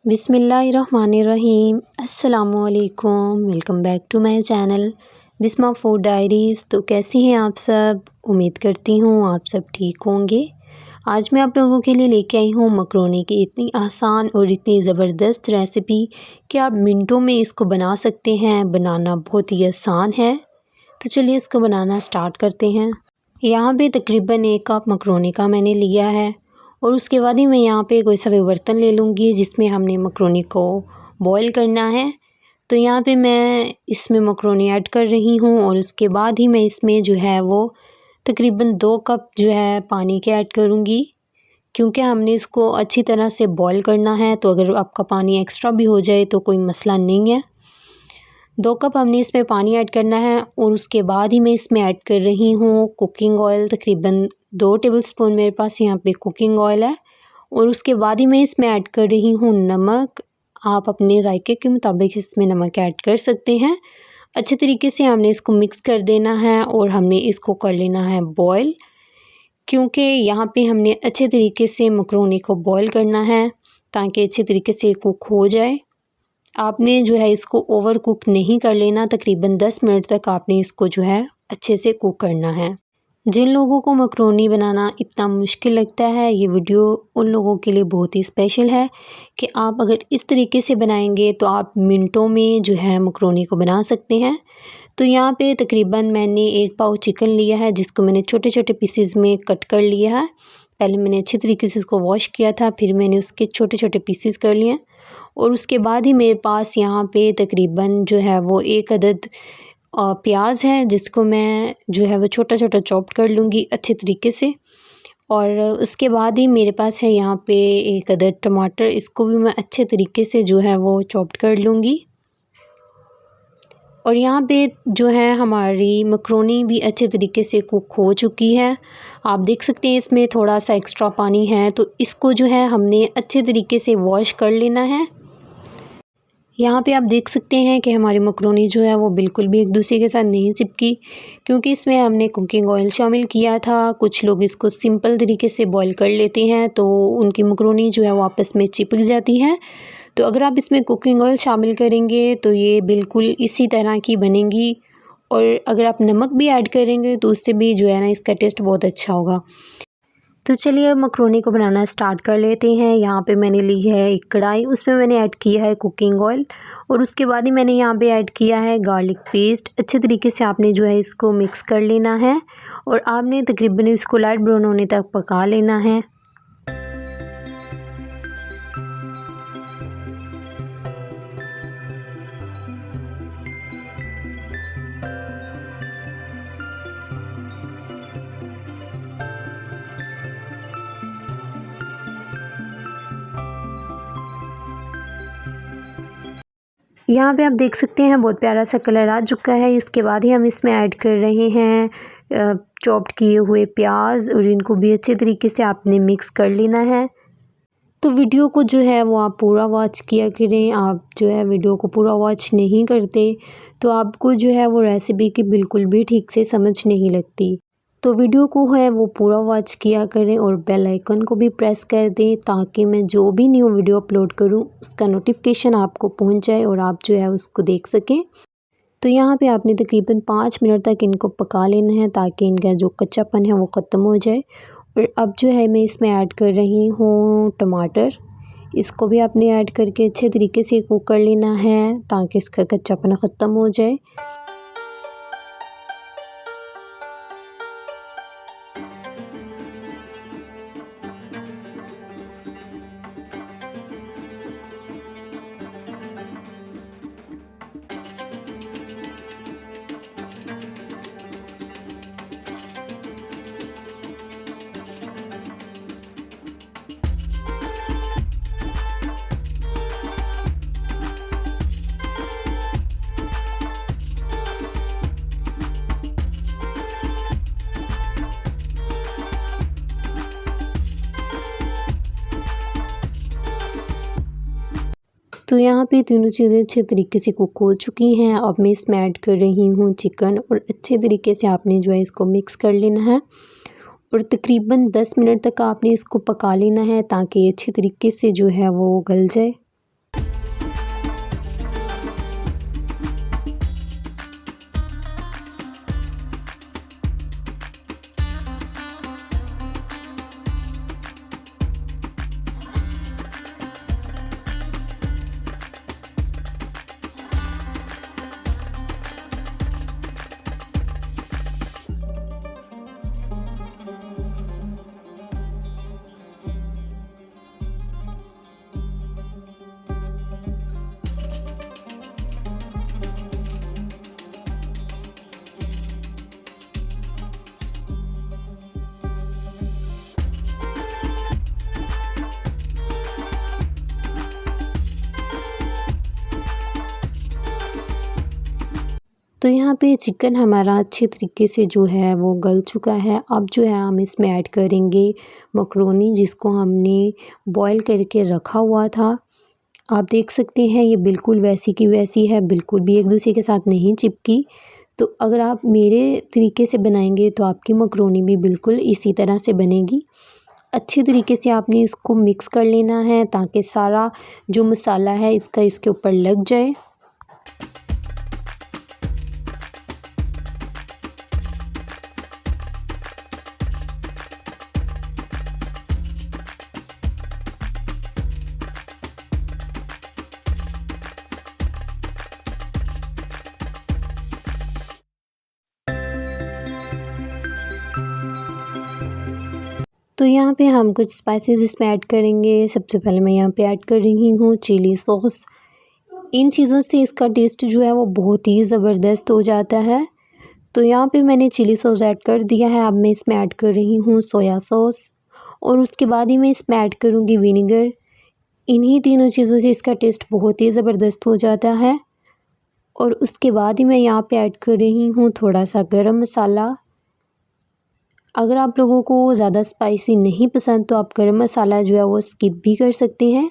बिस्मिल्लाहिर्रहमानिर्रहीम अस्सलामुअलैकुम। Welcome back to my channel Bisma food diaries. तो कैसी हैं आप सब? उम्मीद करती हूँ आप सब ठीक होंगे। आज मैं आप लोगों के लिए लेके आई हूँ मकरोनी की इतनी आसान और इतनी ज़बरदस्त रेसिपी कि आप मिनटों में इसको बना सकते हैं। बनाना बहुत ही आसान है, तो चलिए इसको बनाना स्टार्ट करते हैं। यहाँ पे तकरीबन 1 कप मकरोनी का मैंने लिया है और उसके बाद ही मैं यहाँ पे कोई सा भी बर्तन ले लूँगी जिसमें हमने मकरोनी को बॉईल करना है। तो यहाँ पे मैं इसमें मकरोनी ऐड कर रही हूँ और उसके बाद ही मैं इसमें जो है वो तकरीबन 2 कप जो है पानी के ऐड करूँगी, क्योंकि हमने इसको अच्छी तरह से बॉईल करना है। तो अगर आपका पानी एक्स्ट्रा भी हो जाए तो कोई मसला नहीं है। 2 कप हमने इसमें पानी ऐड करना है और उसके बाद ही मैं इसमें ऐड कर रही हूँ कुकिंग ऑयल। तकरीबन 2 टेबलस्पून मेरे पास यहाँ पे कुकिंग ऑयल है और उसके बाद ही मैं इसमें ऐड कर रही हूँ नमक। आप अपने जायके के मुताबिक इसमें नमक ऐड कर सकते हैं। अच्छे तरीके से हमने इसको मिक्स कर देना है और हमने इसको कर लेना है बॉयल, क्योंकि यहाँ पे हमने अच्छे तरीके से मकरोनी को बॉयल करना है ताकि अच्छे तरीके से कुक हो जाए। आपने जो है इसको ओवर कुक नहीं कर लेना, तकरीबन 10 मिनट तक आपने इसको जो है अच्छे से कुक करना है। जिन लोगों को मकरोनी बनाना इतना मुश्किल लगता है, ये वीडियो उन लोगों के लिए बहुत ही स्पेशल है कि आप अगर इस तरीके से बनाएंगे तो आप मिनटों में जो है मकरोनी को बना सकते हैं। तो यहाँ पे तकरीबन मैंने 1 पाव चिकन लिया है जिसको मैंने छोटे छोटे पीसेस में कट कर लिया है। पहले मैंने अच्छे तरीके से इसको वॉश किया था, फिर मैंने उसके छोटे छोटे पीसेस कर लिए और उसके बाद ही मेरे पास यहाँ पे तकरीबन जो है वो 1 अदद प्याज है जिसको मैं जो है वो छोटा छोटा चॉप कर लूँगी अच्छे तरीके से। और उसके बाद ही मेरे पास है यहाँ पे 1 अदद टमाटर, इसको भी मैं अच्छे तरीके से जो है वो चॉप कर लूँगी। और यहाँ पे जो है हमारी मकरोनी भी अच्छे तरीके से कुक हो चुकी है। आप देख सकते हैं इसमें थोड़ा सा एक्स्ट्रा पानी है, तो इसको जो है हमने अच्छे तरीके से वॉश कर लेना है। यहाँ पे आप देख सकते हैं कि हमारी मकरोनी जो है वो बिल्कुल भी एक दूसरे के साथ नहीं चिपकी, क्योंकि इसमें हमने कुकिंग ऑयल शामिल किया था। कुछ लोग इसको सिंपल तरीके से बॉईल कर लेते हैं तो उनकी मकरोनी जो है वो आपस में चिपक जाती है। तो अगर आप इसमें कुकिंग ऑयल शामिल करेंगे तो ये बिल्कुल इसी तरह की बनेंगी। और अगर आप नमक भी ऐड करेंगे तो उससे भी जो है ना इसका टेस्ट बहुत अच्छा होगा। तो चलिए अब मकरोनी को बनाना स्टार्ट कर लेते हैं। यहाँ पे मैंने ली है एक कढ़ाई, उसमें मैंने ऐड किया है कुकिंग ऑयल और उसके बाद ही मैंने यहाँ पे ऐड किया है गार्लिक पेस्ट। अच्छे तरीके से आपने जो है इसको मिक्स कर लेना है और आपने तकरीबन इसको लाइट ब्राउन होने तक पका लेना है। यहाँ पे आप देख सकते हैं बहुत प्यारा सा कलर आ चुका है। इसके बाद ही हम इसमें ऐड कर रहे हैं चॉप्ड किए हुए प्याज और इनको भी अच्छे तरीके से आपने मिक्स कर लेना है। तो वीडियो को जो है वो आप पूरा वॉच किया करें। आप जो है वीडियो को पूरा वॉच नहीं करते तो आपको जो है वो रेसिपी की बिल्कुल भी ठीक से समझ नहीं लगती। तो वीडियो को है वो पूरा वॉच किया करें और बेल आइकन को भी प्रेस कर दें ताकि मैं जो भी न्यू वीडियो अपलोड करूं उसका नोटिफिकेशन आपको पहुंच जाए और आप जो है उसको देख सकें। तो यहाँ पे आपने तकरीबन 5 मिनट तक इनको पका लेना है ताकि इनका जो कच्चापन है वो ख़त्म हो जाए। और अब जो है मैं इसमें ऐड कर रही हूँ टमाटर, इसको भी आपने ऐड करके अच्छे तरीके से कुक कर लेना है ताकि इसका कच्चापन ख़त्म हो जाए। तो यहाँ पे तीनों चीज़ें अच्छे तरीके से कुक हो चुकी हैं। अब मैं इसमें ऐड कर रही हूँ चिकन और अच्छे तरीके से आपने जो है इसको मिक्स कर लेना है और तकरीबन 10 मिनट तक आपने इसको पका लेना है ताकि अच्छे तरीके से जो है वो गल जाए। तो यहाँ पे चिकन हमारा अच्छे तरीके से जो है वो गल चुका है। अब जो है हम इसमें ऐड करेंगे मकरोनी, जिसको हमने बॉईल करके रखा हुआ था। आप देख सकते हैं ये बिल्कुल वैसी की वैसी है, बिल्कुल भी एक दूसरे के साथ नहीं चिपकी। तो अगर आप मेरे तरीके से बनाएंगे तो आपकी मकरोनी भी बिल्कुल इसी तरह से बनेगी। अच्छी तरीके से आपने इसको मिक्स कर लेना है ताकि सारा जो मसाला है इसका इसके ऊपर लग जाए। तो यहाँ पे हम कुछ स्पाइसेस इसमें ऐड करेंगे। सबसे पहले मैं यहाँ पे ऐड कर रही हूँ चिली सॉस। इन चीज़ों से इसका टेस्ट जो है वो बहुत ही ज़बरदस्त हो जाता है। तो यहाँ पे मैंने चिली सॉस ऐड कर दिया है। अब मैं इसमें ऐड कर रही हूँ सोया सॉस और उसके बाद ही मैं इसमें ऐड करूँगी विनेगर। इन्हीं तीनों चीज़ों से इसका टेस्ट बहुत ही ज़बरदस्त हो जाता है। और उसके बाद ही मैं यहाँ पे ऐड कर रही हूँ थोड़ा सा गरम मसाला। अगर आप लोगों को ज़्यादा स्पाइसी नहीं पसंद तो आप गरम मसाला जो है वो स्किप भी कर सकते हैं,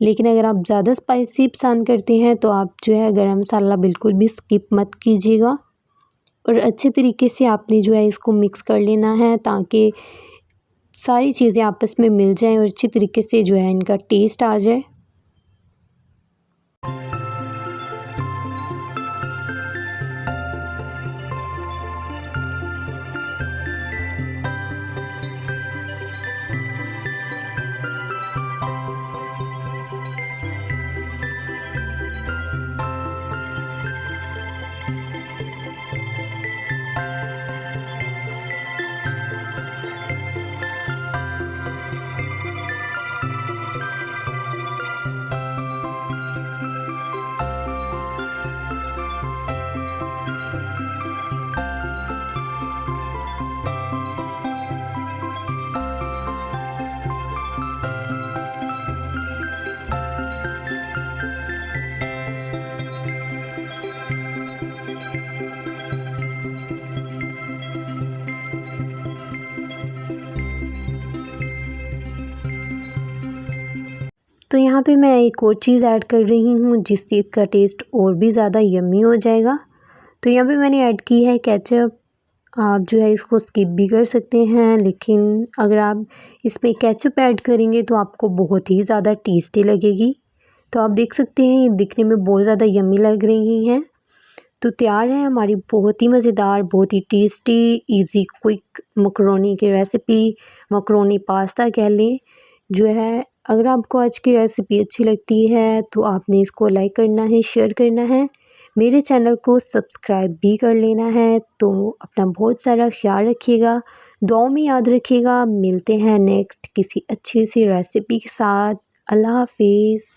लेकिन अगर आप ज़्यादा स्पाइसी पसंद करते हैं तो आप जो है गरम मसाला बिल्कुल भी स्किप मत कीजिएगा। और अच्छे तरीके से आपने जो है इसको मिक्स कर लेना है ताकि सारी चीज़ें आपस में मिल जाएं और अच्छी तरीके से जो है इनका टेस्ट आ जाए। तो यहाँ पे मैं एक और चीज़ ऐड कर रही हूँ जिस चीज़ का टेस्ट और भी ज़्यादा यम्मी हो जाएगा। तो यहाँ पे मैंने ऐड की है केचप। आप जो है इसको स्किप भी कर सकते हैं, लेकिन अगर आप इसमें केचप ऐड करेंगे तो आपको बहुत ही ज़्यादा टेस्टी लगेगी। तो आप देख सकते हैं ये दिखने में बहुत ज़्यादा यम्मी लग रही हैं। तो तैयार है हमारी बहुत ही मज़ेदार, बहुत ही टेस्टी, इजी क्विक मकरोनी की रेसिपी। मकरोनी पास्ता कह लें। जो है अगर आपको आज की रेसिपी अच्छी लगती है तो आपने इसको लाइक करना है, शेयर करना है, मेरे चैनल को सब्सक्राइब भी कर लेना है। तो अपना बहुत सारा ख्याल रखिएगा, दुआओं में याद रखिएगा। मिलते हैं नेक्स्ट किसी अच्छी सी रेसिपी के साथ। अल्लाह हाफिज़।